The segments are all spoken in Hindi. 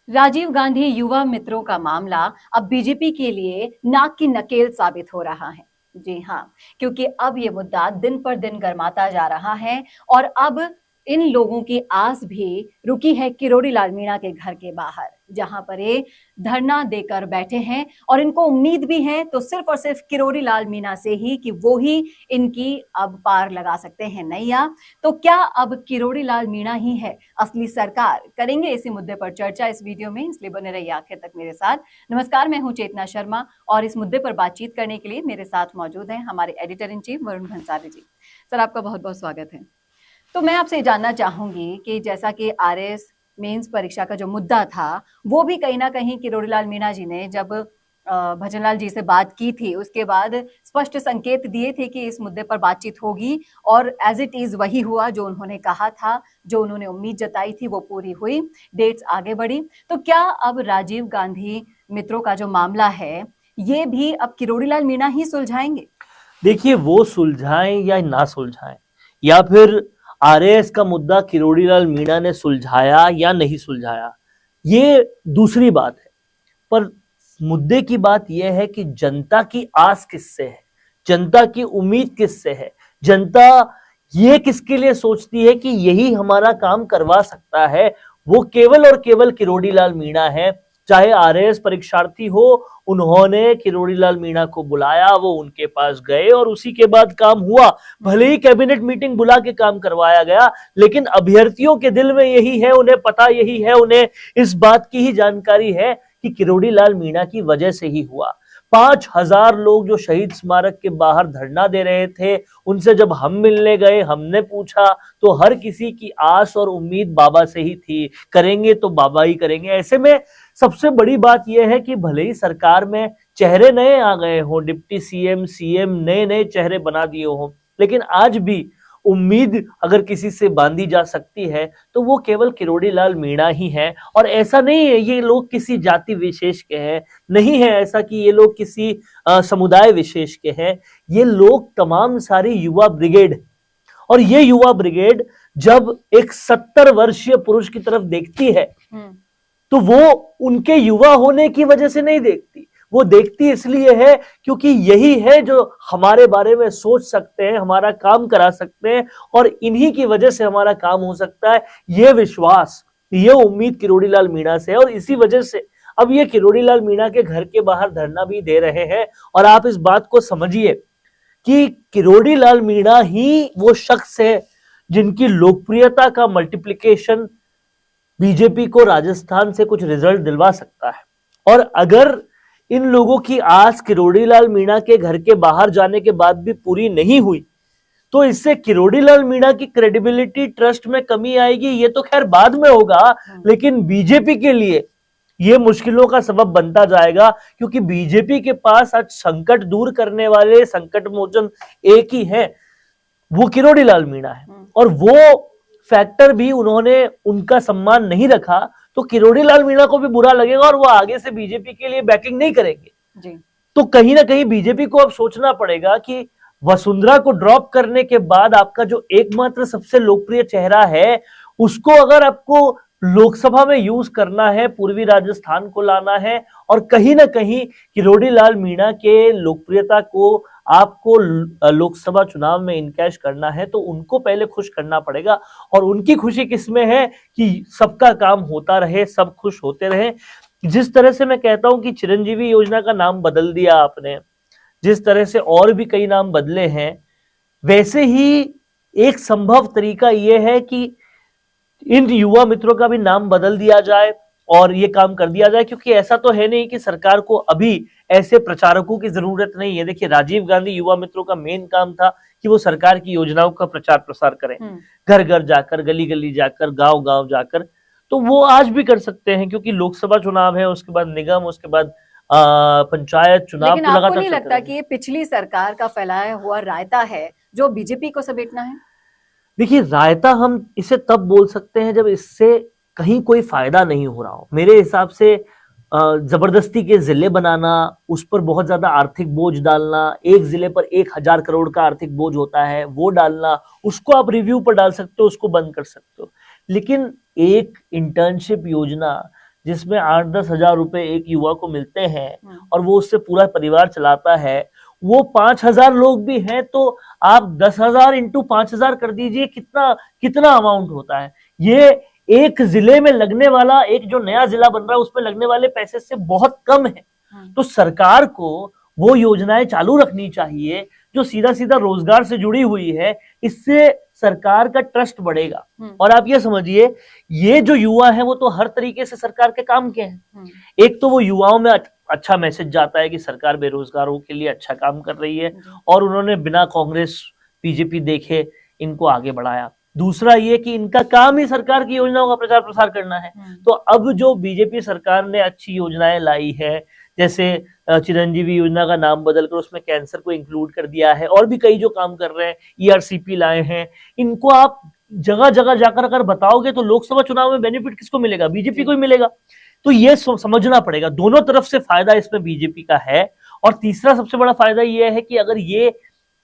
राजीव गांधी युवा मित्रों का मामला अब बीजेपी के लिए नाक की नकेल साबित हो रहा है। जी हाँ, क्योंकि अब ये मुद्दा दिन पर दिन गर्माता जा रहा है और अब इन लोगों की आस भी रुकी है किरोड़ी लाल मीणा के घर के बाहर, जहां पर ये धरना देकर बैठे हैं और इनको उम्मीद भी है तो सिर्फ और सिर्फ किरोड़ी लाल मीणा से ही कि वो ही इनकी अब पार लगा सकते हैं नैया। तो क्या अब किरोड़ी लाल मीणा ही है असली सरकार? करेंगे इसी मुद्दे पर चर्चा इस वीडियो में, इसलिए बने रहिए आखिर तक मेरे साथ। नमस्कार, मैं हूं चेतना शर्मा और इस मुद्दे पर बातचीत करने के लिए मेरे साथ मौजूद हैं हमारे editor in chief Varun Bhansali ji. Sir, आपका बहुत बहुत स्वागत है। तो मैं आपसे जानना चाहूंगी कि जैसा कि आरएस मेंस परीक्षा का जो मुद्दा था, वो भी कहीं ना कहीं किरोड़ी लाल मीणा जी ने जब भजनलाल जी से बात की थी, उसके बाद स्पष्ट संकेत दिए थे कि इस मुद्दे पर बातचीत होगी और एज इट इज वही हुआ। जो उन्होंने कहा था, जो उन्होंने उम्मीद जताई थी, वो पूरी हुई, डेट्स आगे बढ़ी। तो क्या अब राजीव गांधी मित्रों का जो मामला है, ये भी अब किरोड़ी लाल मीणा ही सुलझाएंगे? देखिए, वो सुलझाएं या ना सुलझाएं, या फिर आरएएस का मुद्दा किरोड़ी लाल मीणा ने सुलझाया या नहीं सुलझाया, ये दूसरी बात है। पर मुद्दे की बात यह है कि जनता की आस किससे है, जनता की उम्मीद किससे है, जनता ये किसके लिए सोचती है कि यही हमारा काम करवा सकता है, वो केवल और केवल किरोड़ी लाल मीणा है। चाहे आरएएस परीक्षार्थी हो, उन्होंने किरोड़ी लाल मीणा को बुलाया, वो उनके पास गए और उसी के बाद काम हुआ। भले ही कैबिनेट मीटिंग बुला के काम करवाया गया, लेकिन अभ्यर्थियों के दिल में यही है, उन्हें पता यही है, उन्हें इस बात की ही जानकारी है कि किरोड़ी लाल मीणा की वजह से ही हुआ। 5,000 लोग जो शहीद स्मारक के बाहर धरना दे रहे थे, उनसे जब हम मिलने गए, हमने पूछा तो हर किसी की आस और उम्मीद बाबा से ही थी, करेंगे तो बाबा ही करेंगे। ऐसे में सबसे बड़ी बात यह है कि भले ही सरकार में चेहरे नए आ गए हों, डिप्टी सीएम, सीएम नए नए चेहरे बना दिए हों, लेकिन आज भी उम्मीद अगर किसी से बांधी जा सकती है तो वो केवल किरोड़ी लाल मीणा ही है। और ऐसा नहीं है ये लोग किसी जाति विशेष के हैं, नहीं है ऐसा कि ये लोग किसी समुदाय विशेष के हैं। ये लोग तमाम सारी युवा ब्रिगेड, और ये युवा ब्रिगेड जब एक 70 वर्षीय पुरुष की तरफ देखती है तो वो उनके युवा होने की वजह से नहीं देखती, वो देखती इसलिए है क्योंकि यही है जो हमारे बारे में सोच सकते हैं, हमारा काम करा सकते हैं और इन्हीं की वजह से हमारा काम हो सकता है। ये विश्वास, ये उम्मीद किरोड़ी लाल मीणा से है और इसी वजह से अब ये किरोड़ी लाल मीणा के घर के बाहर धरना भी दे रहे हैं। और आप इस बात को समझिए कि किरोड़ी लाल मीणा ही वो शख्स है जिनकी लोकप्रियता का मल्टीप्लिकेशन बीजेपी को राजस्थान से कुछ रिजल्ट दिलवा सकता है। और अगर इन लोगों की आस किरोड़ी लाल मीणा के घर के बाहर जाने के बाद भी पूरी नहीं हुई तो इससे किरोड़ी लाल मीणा की क्रेडिबिलिटी, ट्रस्ट में कमी आएगी। ये तो खैर बाद में होगा, लेकिन बीजेपी के लिए ये मुश्किलों का सबब बनता जाएगा, क्योंकि बीजेपी के पास आज संकट दूर करने वाले संकट मोचन एक ही है, वो किरोड़ी लाल मीणा है। और वो फैक्टर भी उन्होंने उनका सम्मान नहीं रखा तो किरोड़ी लाल मीणा को भी बुरा लगेगा और वो आगे से बीजेपी के लिए बैकिंग नहीं करेंगे जी। तो कहीं ना कहीं बीजेपी को अब सोचना पड़ेगा कि वसुंधरा को ड्रॉप करने के बाद आपका जो एकमात्र सबसे लोकप्रिय चेहरा है, उसको अगर आपको लोकसभा में यूज करना है, पूर्वी राजस्थान को लाना है और कहीं ना कहीं किरोड़ी लाल मीणा के लोकप्रियता को आपको लोकसभा चुनाव में इनकैश करना है, तो उनको पहले खुश करना पड़ेगा। और उनकी खुशी किसमें है कि सबका काम होता रहे, सब खुश होते रहे। जिस तरह से मैं कहता हूं कि चिरंजीवी योजना का नाम बदल दिया आपने, जिस तरह से और भी कई नाम बदले हैं, वैसे ही एक संभव तरीका यह है कि इन युवा मित्रों का भी नाम बदल दिया जाए और ये काम कर दिया जाए, क्योंकि ऐसा तो है नहीं कि सरकार को अभी ऐसे प्रचारकों की जरूरत नहीं है। देखिए, राजीव गांधी युवा मित्रों का मेन काम था कि वो सरकार की योजनाओं का प्रचार प्रसार करें, घर घर जाकर, गली गली जाकर, गांव गांव जाकर। तो वो आज भी कर सकते हैं, क्योंकि लोकसभा चुनाव है, उसके बाद निगम, उसके बाद पंचायत चुनाव। लेकिन आपको नहीं लगता कि ये पिछली सरकार का फैलाया हुआ रायता है जो बीजेपी को समेटना है? देखिए, रायता हम इसे तब बोल सकते हैं जब इससे कहीं कोई फायदा नहीं हो रहा हो। मेरे हिसाब से जबरदस्ती के जिले बनाना, उस पर बहुत ज्यादा आर्थिक बोझ डालना, एक जिले पर 1,000 करोड़ का आर्थिक बोझ होता है वो डालना, उसको आप रिव्यू पर डाल सकते हो, उसको बंद कर सकते हो। लेकिन एक इंटर्नशिप योजना जिसमें 8-10 हजार रुपए एक युवा को मिलते हैं और वो उससे पूरा परिवार चलाता है, वो 5,000 लोग भी हैं, तो आप 10,000 इंटू 5,000 कर दीजिए, कितना कितना अमाउंट होता है। ये एक जिले में लगने वाला, एक जो नया जिला बन रहा है उसमें लगने वाले पैसे से बहुत कम है। तो सरकार को वो योजनाएं चालू रखनी चाहिए जो सीधा सीधा रोजगार से जुड़ी हुई है, इससे सरकार का ट्रस्ट बढ़ेगा। और आप ये समझिए, ये जो युवा है वो तो हर तरीके से सरकार के काम के हैं। एक तो वो युवाओं में अच्छा मैसेज जाता है कि सरकार बेरोजगारों के लिए अच्छा काम कर रही है, और उन्होंने बिना कांग्रेस बीजेपी देखे इनको आगे बढ़ाया। दूसरा ये कि इनका काम ही सरकार की योजनाओं का प्रचार प्रसार करना है। तो अब जो बीजेपी सरकार ने अच्छी योजनाएं लाई है, जैसे चिरंजीवी योजना का नाम बदलकर उसमें कैंसर को इंक्लूड कर दिया है, और भी कई जो काम कर रहे हैं, ईआरसीपी लाए हैं, इनको आप जगह जगह जाकर अगर बताओगे तो लोकसभा चुनाव में बेनिफिट किसको मिलेगा? बीजेपी को ही मिलेगा। तो ये समझना पड़ेगा, दोनों तरफ से फायदा इसमें बीजेपी का है। और तीसरा सबसे बड़ा फायदा यह है कि अगर ये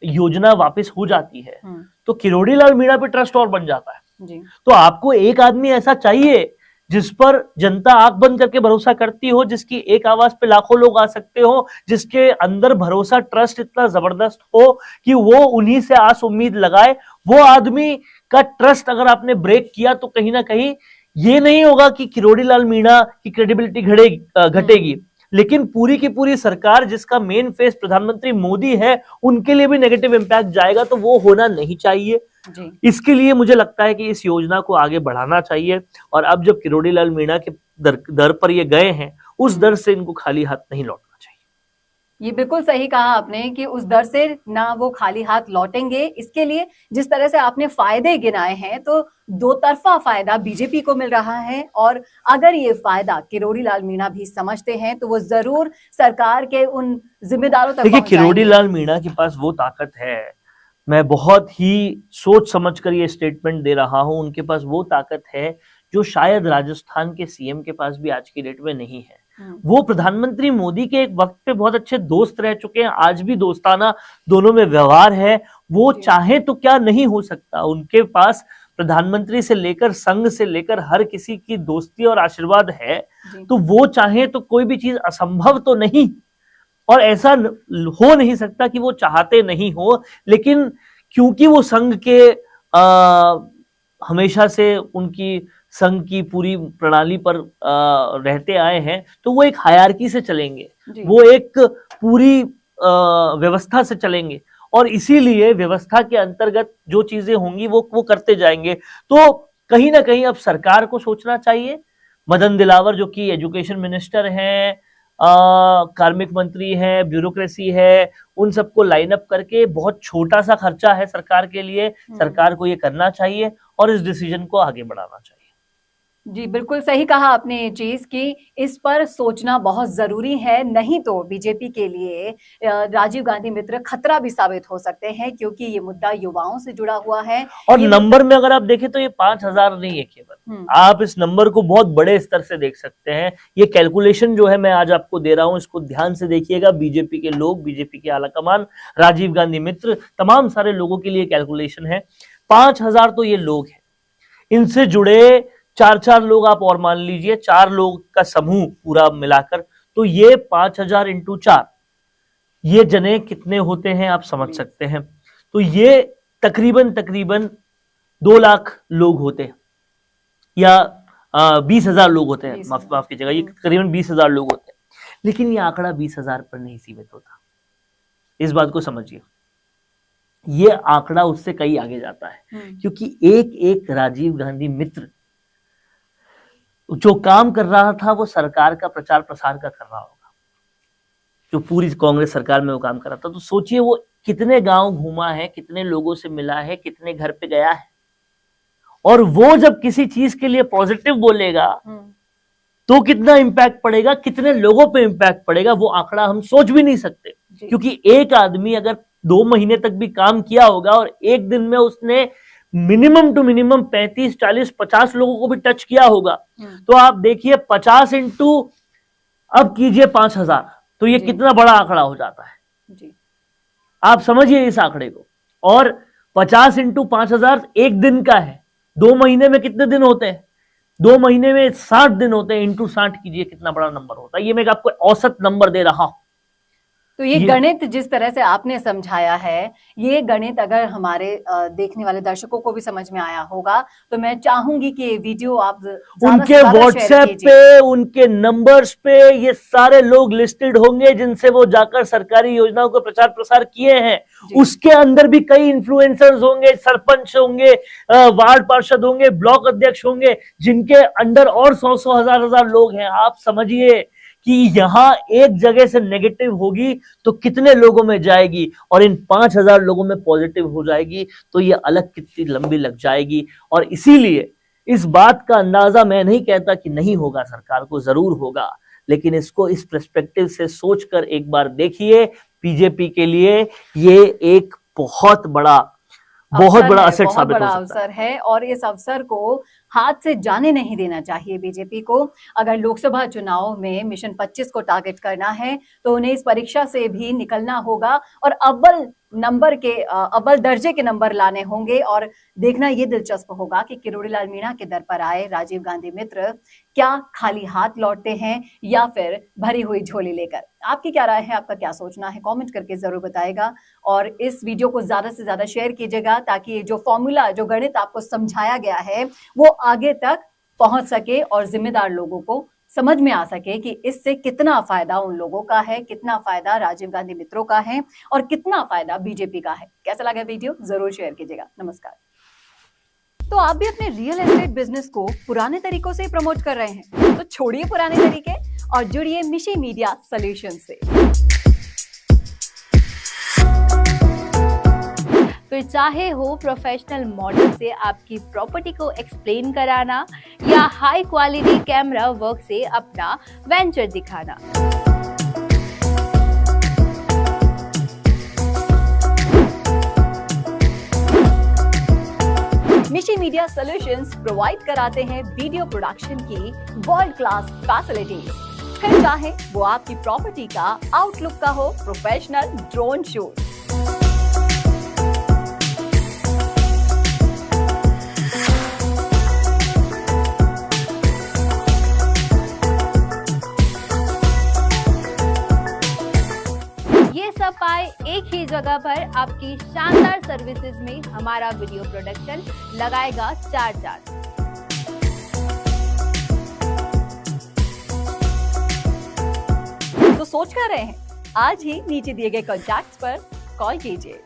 योजना वापस हो जाती है तो किरोड़ी लाल मीणा पे ट्रस्ट और बन जाता है जी। तो आपको एक आदमी ऐसा चाहिए जिस पर जनता आंख बंद करके भरोसा करती हो, जिसकी एक आवाज पे लाखों लोग आ सकते हो, जिसके अंदर भरोसा, ट्रस्ट इतना जबरदस्त हो कि वो उन्हीं से आस उम्मीद लगाए। वो आदमी का ट्रस्ट अगर आपने ब्रेक किया तो कहीं ना कहीं ये नहीं होगा कि किरोड़ी लाल मीणा की क्रेडिबिलिटी घटेगी, लेकिन पूरी की पूरी सरकार जिसका मेन फेस प्रधानमंत्री मोदी है, उनके लिए भी नेगेटिव इंपैक्ट जाएगा। तो वो होना नहीं चाहिए जी। इसके लिए मुझे लगता है कि इस योजना को आगे बढ़ाना चाहिए। और अब जब किरोड़ी लाल मीणा के दर पर ये गए हैं, उस दर से इनको खाली हाथ नहीं लौटना चाहिए। ये बिल्कुल सही कहा आपने कि उस दर से ना वो खाली हाथ लौटेंगे। इसके लिए जिस तरह से आपने फायदे गिनाए हैं, तो दो तरफा फायदा बीजेपी को मिल रहा है, और अगर ये फायदा किरोड़ी लाल मीणा भी समझते हैं तो वो जरूर सरकार के उन जिम्मेदारों तक देखिए, किरोड़ी लाल मीणा के पास वो ताकत है, मैं बहुत ही सोच समझकर ये स्टेटमेंट दे रहा हूं, उनके पास वो ताकत है जो शायद राजस्थान के सीएम के पास भी आज की डेट में नहीं है। वो प्रधानमंत्री मोदी के एक वक्त पे बहुत अच्छे दोस्त रह चुके हैं, आज भी दोस्ताना दोनों में व्यवहार है। वो चाहे तो क्या नहीं हो सकता, उनके पास प्रधानमंत्री से लेकर संघ से लेकर हर किसी की दोस्ती और आशीर्वाद है। तो वो चाहे तो कोई भी चीज असंभव तो नहीं, और ऐसा हो नहीं सकता कि वो चाहते नहीं हो। लेकिन क्योंकि वो संघ के हमेशा से उनकी संघ की पूरी प्रणाली पर रहते आए हैं, तो वो एक हायरार्की से चलेंगे, वो एक पूरी व्यवस्था से चलेंगे, और इसीलिए व्यवस्था के अंतर्गत जो चीजें होंगी वो करते जाएंगे। तो कहीं ना कहीं अब सरकार को सोचना चाहिए। मदन दिलावर जो कि एजुकेशन मिनिस्टर हैं, कार्मिक मंत्री है, ब्यूरोक्रेसी है, उन सबको लाइन अप करके, बहुत छोटा सा खर्चा है सरकार के लिए, सरकार को ये करना चाहिए और इस डिसीजन को आगे बढ़ाना चाहिए। जी बिल्कुल सही कहा आपने ये चीज कि इस पर सोचना बहुत जरूरी है, नहीं तो बीजेपी के लिए राजीव गांधी मित्र खतरा भी साबित हो सकते हैं, क्योंकि ये मुद्दा युवाओं से जुड़ा हुआ है। और नंबर में अगर आप देखें तो ये 5,000 नहीं है केवल, आप इस नंबर को बहुत बड़े स्तर से देख सकते हैं। ये कैलकुलेशन जो है मैं आज आपको दे रहा हूं, इसको ध्यान से देखिएगा। बीजेपी के लोग, बीजेपी के आलाकमान, राजीव गांधी मित्र, तमाम सारे लोगों के लिए कैलकुलेशन है। 5,000 तो ये लोग हैं, इनसे जुड़े 4-4 लोग आप और मान लीजिए, 4 लोग का समूह पूरा मिलाकर, तो ये 5,000 इंटू 4, ये जने कितने होते हैं आप समझ सकते हैं। तो ये तकरीबन 2 लाख लोग होते हैं, या 20,000 लोग होते हैं, माफ कीजिएगा, ये तकरीबन 20,000 लोग होते हैं। लेकिन ये आंकड़ा 20,000 पर नहीं सीमित होता, इस बात को समझिए। ये आंकड़ा उससे कई आगे जाता है, क्योंकि एक एक राजीव गांधी मित्र जो काम कर रहा था वो सरकार का प्रचार प्रसार का कर रहा होगा, जो पूरी कांग्रेस सरकार में वो काम कर रहा था। तो सोचिए वो कितने गांव घूमा है, कितने लोगों से मिला है, कितने घर पे गया है, और वो जब किसी चीज के लिए पॉजिटिव बोलेगा तो कितना इंपैक्ट पड़ेगा, कितने लोगों पे इंपैक्ट पड़ेगा, वो आंकड़ा हम सोच भी नहीं सकते। क्योंकि एक आदमी अगर 2 महीने तक भी काम किया होगा और एक दिन में उसने मिनिमम टू मिनिमम 35, 40, 50 लोगों को भी टच किया होगा, तो आप देखिए 50 इंटू अब कीजिए 5,000, तो ये कितना बड़ा आंकड़ा हो जाता है जी। आप समझिए इस आंकड़े को। और 50 इंटू 5,000 एक दिन का है, 2 महीने में कितने दिन होते हैं? 2 महीने में 60 दिन होते हैं, इंटू 60 कीजिए कितना बड़ा नंबर होता है। ये मैं आपको औसत नंबर दे रहा हूं। तो ये गणित जिस तरह से आपने समझाया है, ये गणित अगर हमारे देखने वाले दर्शकों को भी समझ में आया होगा, तो मैं चाहूंगी कि ये वीडियो आप उनके व्हाट्सएप पे, उनके नंबर्स पे ये सारे लोग लिस्टेड होंगे जिनसे वो जाकर सरकारी योजनाओं को प्रचार प्रसार किए हैं। उसके अंदर भी कई इन्फ्लुएंसर्स होंगे, सरपंच होंगे, वार्ड पार्षद होंगे, ब्लॉक अध्यक्ष होंगे, जिनके अंडर और 100 हजार लोग हैं। आप समझिए कि यहां एक जगह से नेगेटिव होगी तो कितने लोगों में जाएगी, और इन 5000 लोगों में पॉजिटिव हो जाएगी तो ये अलग कितनी लंबी लग जाएगी। और इसीलिए इस बात का अंदाजा मैं नहीं कहता कि नहीं होगा, सरकार को जरूर होगा, लेकिन इसको इस पर्सपेक्टिव से सोचकर एक बार देखिए। बीजेपी के लिए ये एक बहुत बड़ा असेट साबित हो सकता है। अवसर है और इस अवसर को हाथ से जाने नहीं देना चाहिए बीजेपी को। अगर लोकसभा चुनाव में मिशन 25 को टारगेट करना है तो उन्हें इस परीक्षा से भी निकलना होगा और अव्वल दर्जे के नंबर लाने होंगे। और देखना ये दिलचस्प होगा कि किरोड़ीलाल मीणा के दर पर आए राजीव गांधी मित्र क्या खाली हाथ लौटते हैं या फिर भरी हुई झोली लेकर। आपकी क्या राय है, आपका क्या सोचना है, कमेंट करके जरूर बताएगा। और इस वीडियो को ज्यादा से ज्यादा शेयर कीजिएगा ताकि जो फॉर्मूला, जो गणित आपको समझाया गया है वो आगे तक पहुंच सके और जिम्मेदार लोगों को समझ में आ सके कि इससे कितना फायदा उन लोगों का है, कितना फायदा राजीव गांधी मित्रों का है और कितना फायदा बीजेपी का है। कैसा लगा वीडियो जरूर शेयर कीजिएगा। नमस्कार। तो आप भी अपने रियल एस्टेट बिजनेस को पुराने तरीकों से प्रमोट कर रहे हैं तो छोड़िए पुराने तरीके और जुड़िए मिशी मीडिया सॉल्यूशन से। फिर चाहे हो प्रोफेशनल मॉडल से आपकी प्रॉपर्टी को एक्सप्लेन कराना या हाई क्वालिटी कैमरा वर्क से अपना वेंचर दिखाना, मिशी मीडिया सॉल्यूशंस प्रोवाइड कराते हैं वीडियो प्रोडक्शन की वर्ल्ड क्लास फैसिलिटीज। फिर चाहे वो आपकी प्रॉपर्टी का आउटलुक का हो प्रोफेशनल ड्रोन शूट, सब पाए एक ही जगह पर आपकी शानदार सर्विसेज में हमारा वीडियो प्रोडक्शन लगाएगा 4 चांद। तो सोच कर रहे हैं, आज ही नीचे दिए गए कॉन्टैक्ट्स पर कॉल कीजिए।